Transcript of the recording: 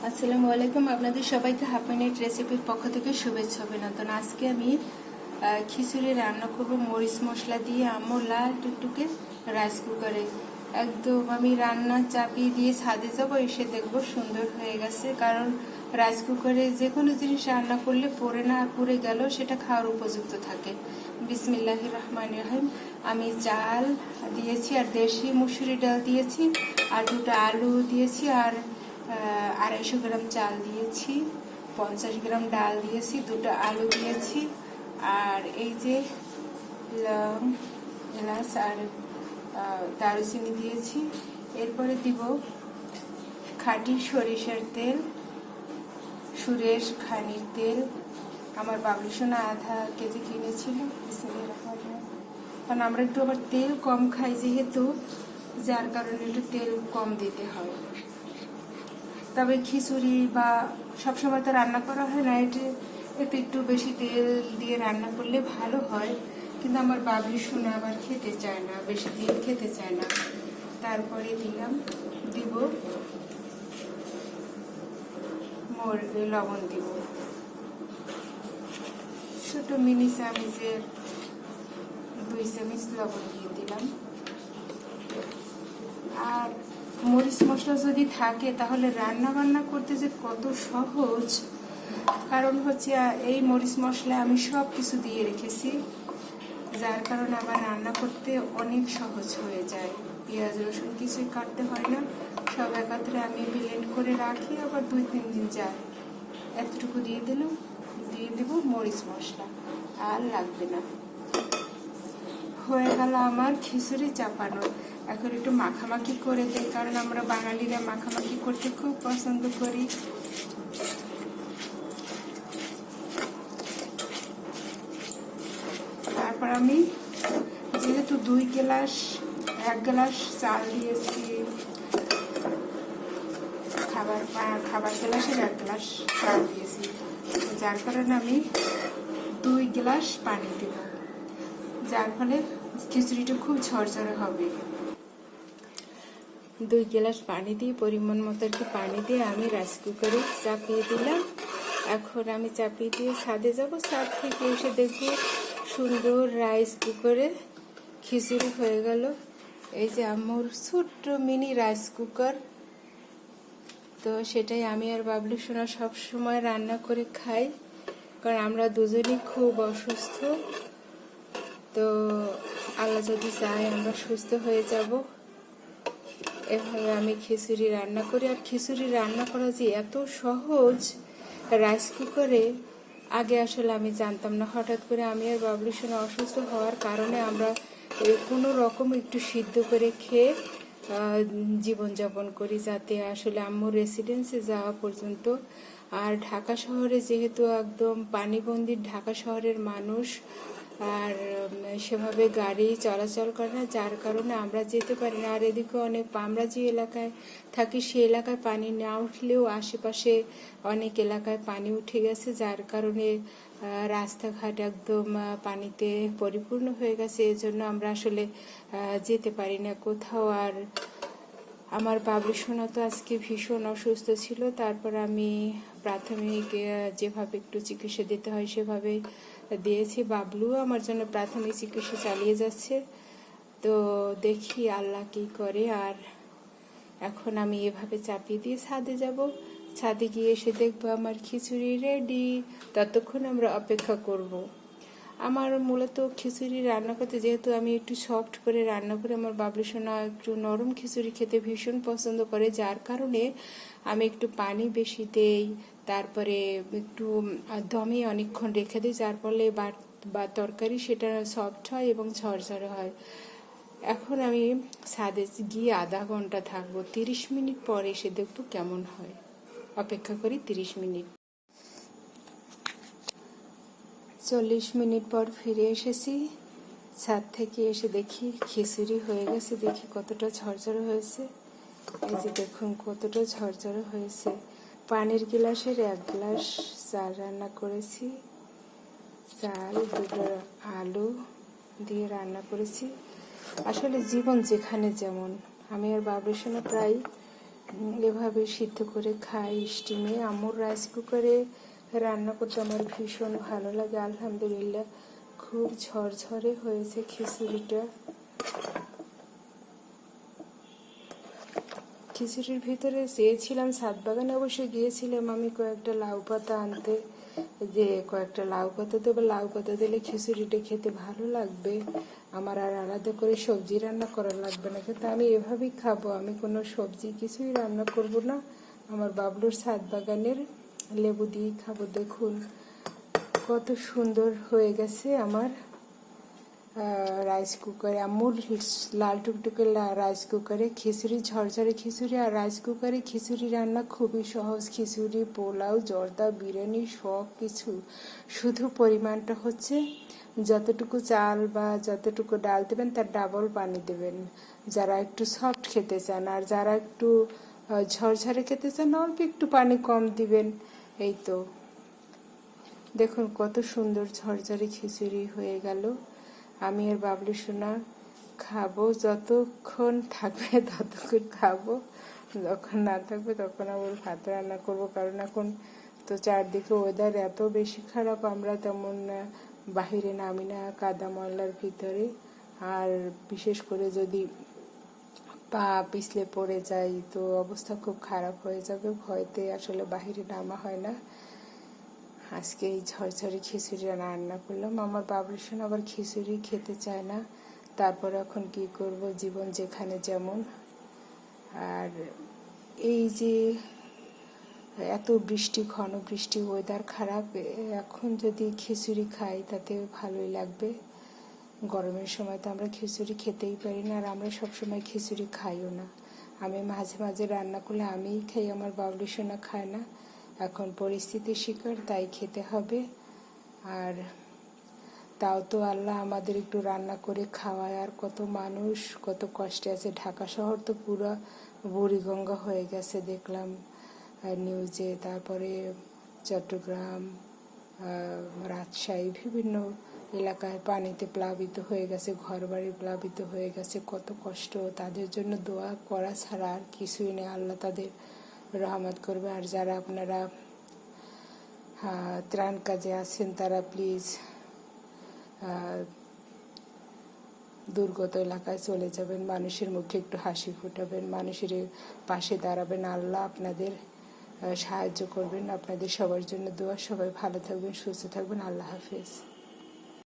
আসসালামু আলাইকুম। আপনাদের সবাইকে হাফ মিনিট রেসিপির পক্ষ থেকে শুভেচ্ছা অভিনন্দন। আজকে আমি খিচুড়ি রান্না করব মরিচ মশলা দিয়ে আম্মু লাল টুকটুকে রাইস কুকারে। একদম আমি রান্না চাপিয়ে দিয়ে ছাদে যাব, এসে দেখবো সুন্দর হয়ে গেছে। কারণ রাইস কুকারে যে কোনো জিনিস রান্না করলে পড়ে না, পুড়ে গেল সেটা খাওয়ার উপযুক্ত থাকে। বিসমিল্লাহির রহমানির রহিম। আমি চাল দিয়েছি আর দেশি মুসুরি ডাল দিয়েছি আর দুটো আলু দিয়েছি আর 250 গ্রাম চাল দিয়েছি, 50 গ্রাম ডাল দিয়েছি, দুটো আলু দিয়েছি আর এই যে লং এলাচ আর দারুচিনি দিয়েছি। এরপরে দিব খাঁটি সরিষার তেল, সুরেশ খানির তেল। আমার বাবলু সোনা আধা কেজি কিনেছিল। কারণ আমরা একটু আবার তেল কম খাই যেহেতু, যার কারণে একটু তেল কম দিতে হয়। তবে খিচুড়ি বা সবসময় তো রান্না করা হয় না, এতে একটু বেশি তেল দিয়ে রান্না করলে ভালো হয়। কিন্তু আমার বাবলু সোনা আবার খেতে চায় না, বেশি তেল খেতে চায় না। তারপরে দিব লবণ দিব, ছোট মিনি চামচের 2 চামচ লবণ দিয়ে দিলাম। আর মরিচ মশলা যদি থাকে তাহলে রান্না বান্না করতে যে কত সহজ। কারণ হচ্ছে এই মরিচ মশলা আমি সব কিছু দিয়ে রেখেছি, যার কারণে আবার রান্না করতে অনেক সহজ হয়ে যায়। পেঁয়াজ রসুন কিছুই কাটতে হয় না, সব একত্রে আমি ব্লেন্ড করে রাখি, আবার 2-3 দিন যায়। এতটুকু দিয়ে দেব মরিচ মশলা, আর লাগবে না। হয়ে গেল আমার খিচুড়ি চাপানো। এখন একটু মাখামাখি করে দেয়, কারণ আমরা বাঙালিরা মাখামাখি করতে খুব পছন্দ করি। তারপর আমি যেহেতু 1 গ্লাস চাল দিয়েছি, খাবার গ্লাসের 1 গ্লাস চাল দিয়েছি, যার কারণে আমি 2 গ্লাস পানি দেব, যার ফলে খিচুড়িটা খুব ঝরঝরে হবে। 2 গ্লাস পানি দিয়ে, পরিমাণ মতো পানি দিয়ে আমি রাইস কুকারে চাপিয়ে দিলাম। এখন আমি চাপিয়ে দিয়ে ছাদে যাব, ছাদ থেকে এসে দেখবো সুন্দর রাইস কুকারে খিচুড়ি হয়ে গেল। এই যে আম্মুর ছোট্ট মিনি রাইস কুকার, তো সেটাই আমি আর বাবলু সোনা সব সময় রান্না করে খাই, কারণ আমরা দুজনেই খুব অসুস্থ। তো আল্লাহ যদি চায় আমরা সুস্থ হয়ে যাব। এভাবে আমি খিচুড়ি রান্না করি। আর খিচুড়ি রান্না করা যে এত সহজ রাইস কুকারে, আগে আসলে আমি জানতাম না। হঠাৎ করে আমি আর বাবলু সোনা অসুস্থ হওয়ার কারণে আমরা কোনো রকম একটু সিদ্ধ করে খেয়ে জীবনযাপন করি, যাতে আসলে আম্মুর রেসিডেন্সে যাওয়া পর্যন্ত। আর ঢাকা শহরে যেহেতু একদম পানিবন্দী ঢাকা শহরের মানুষ, আর সেভাবে গাড়ি চলাচল করে না, যার কারণে আমরা যেতে পারি না। আর এদিকে আমরা যে এলাকায় থাকি সে এলাকায় পানি না উঠলেও আশেপাশে অনেক এলাকায় পানি উঠে গেছে, যার কারণে রাস্তাঘাট একদম পানিতে পরিপূর্ণ হয়ে গেছে। এজন্য আমরা আসলে যেতে পারি না কোথাও। আর আমার বাবলু সোনা তো আজকে ভীষণ অসুস্থ ছিল। তারপর আমি প্রাথমিক যেভাবে একটু চিকিৎসা দিতে হয় সেভাবে দিয়েছি। বাবলুও আমার জন্য প্রাথমিক চিকিৎসা চালিয়ে যাচ্ছে। তো দেখি আল্লাহ কি করে। আর এখন আমি এভাবে চাপিয়ে দিয়ে ছাদে যাব। ছাদে গিয়ে এসে দেখবো আমার খিচুড়ি রেডি। ততক্ষণ আমরা অপেক্ষা করব। আমার মূলত খিচুড়ি রান্না করতে, যেহেতু আমি একটু সফট করে রান্না করি, আমার বাবলু সোনা একটু নরম খিচুড়ি খেতে ভীষণ পছন্দ করে, যার কারণে আমি একটু পানি বেশি দেই। তারপরে একটু দমে অনেকক্ষণ রেখে দিই, যার ফলে বা তরকারি সেটা সফট হয় এবং ঝরঝরে হয়। এখন আমি ছাদে গিয়ে আধা ঘন্টা থাকবো, 30 মিনিট পর এসে দেখবো কেমন হয়। অপেক্ষা করি 30 মিনিট। 40 মিনিট পর ফিরে এসেছি। ছাদ থেকে এসে দেখি খিচুড়ি হয়ে গেছে। দেখি কতটা ঝরঝরে হয়েছে। এই যে দেখুন কতটা ঝরঝরে হয়েছে। পানির গ্লাসের 1 গ্লাস চাল রান্না করেছি। চাল, 2 আলু দিয়ে রান্না করেছি। আসলে জীবন যেখানে যেমন, আমি আর বাবলু সোনা প্রায় এভাবে সিদ্ধ করে খাই স্টিমে। আম্মুর রাইস কুকারে রান্না করতে আমার ভীষণ ভালো লাগে। আলহামদুলিল্লাহ খুব ঝরঝরে হয়েছে খিচুড়িটা। খিচুড়ির ভিতরে চেয়েছিলাম, ছাদ বাগানে অবশ্যই গিয়েছিলাম আমি কয়েকটা লাউ পাতা আনতে, যে কয়েকটা লাউ পাতা দেবো, লাউ পাতা দিলে খিচুড়িটা খেতে ভালো লাগবে, আমার আর আলাদা করে সবজি রান্না করা লাগবে না, কিন্তু আমি এভাবেই খাবো, আমি কোনো সবজি কিছুই রান্না করব না। আমার বাবলুর ছাদ বাগানের লেবু দিয়ে খাবো। দেখুন কত সুন্দর হয়ে গেছে আমার রাইস কুকারে, আম্মুর লাল টুকটুকে রাইস কুকারে খিচুড়ি, ঝরঝরে খিচুড়ি। আর রাইস কুকারে খিচুড়ি রান্না খুবই সহজ। খিচুড়ি, পোলাও, জর্দা, বিরিয়ানি সব কিছু, শুধু পরিমাণটা হচ্ছে যতটুকু চাল বা যতটুকু ডাল দেবেন তার ডাবল পানি দেবেন, যারা একটু সফট খেতে চান। আর যারা একটু ঝরঝরে খেতে চান অল্প একটু পানি কম দিবেন। এই তো দেখুন কত সুন্দর ঝরঝরে খিচুড়ি হয়ে গেল। আমি আর বাবলু সোনা খাবো, যতক্ষণ থাকবে ততক্ষণ খাবো, যখন না থাকবে তখন আবার ভাত রান্না করবো। কারণ এখন তো চারদিকে ওয়েদার এত বেশি খারাপ, আমরা তেমন বাহিরে নামি না কাদা ময়লার ভিতরে। আর বিশেষ করে যদি পা পিছলে পড়ে যাই তো অবস্থা খুব খারাপ হয়ে যাবে, ভয়তে আসলে বাহিরে নামা হয় না। আজকে এই ঝরঝরে খিচুড়ি রান্না করলাম। আমার বাবলু সোনা আবার খিচুড়ি খেতে চায় না, তারপর এখন কি করব, জীবন যেখানে যেমন। আর এই যে এত বৃষ্টি, ঘন বৃষ্টি, ওয়েদার খারাপ, এখন যদি খিচুড়ি খাই তাতে ভালোই লাগবে। গরমের সময় তো আমরা খিচুড়ি খেতেই পারি না, আর আমরা সবসময় খিচুড়ি খাইও না। আমি মাঝে মাঝে রান্না করলে আমিই খাই, আমার বাবলু সোনা খায় না। এখন পরিস্থিতির শিকার, তাই খেতে হবে। আর তাও তো আল্লাহ আমাদের একটু রান্না করে খাওয়ায়। আর কত মানুষ কত কষ্টে আছে, ঢাকা শহর তো পুরো বুড়িগঙ্গা হয়ে গেছে দেখলাম নিউজে। তারপরে চট্টগ্রাম, রাজশাহী, বিভিন্ন এলাকায় পানিতে প্লাবিত হয়ে গেছে, ঘরবাড়ি প্লাবিত হয়ে গেছে, কত কষ্ট। তাদের জন্য দোয়া করা ছাড়া আর কিছুই নেই, আল্লাহ তাদের রহমত করবে। আর যারা আপনারা ত্রাণ কাজে আছেন তারা প্লিজ দুর্গত এলাকায় চলে যাবেন, মানুষের মুখে একটু হাসি ফোটাবেন, মানুষের পাশে দাঁড়াবেন, আল্লাহ আপনাদের সাহায্য করবেন। আপনাদের সবার জন্য দোয়া, সবাই ভালো থাকবেন, সুস্থ থাকবেন। আল্লাহ হাফেজ।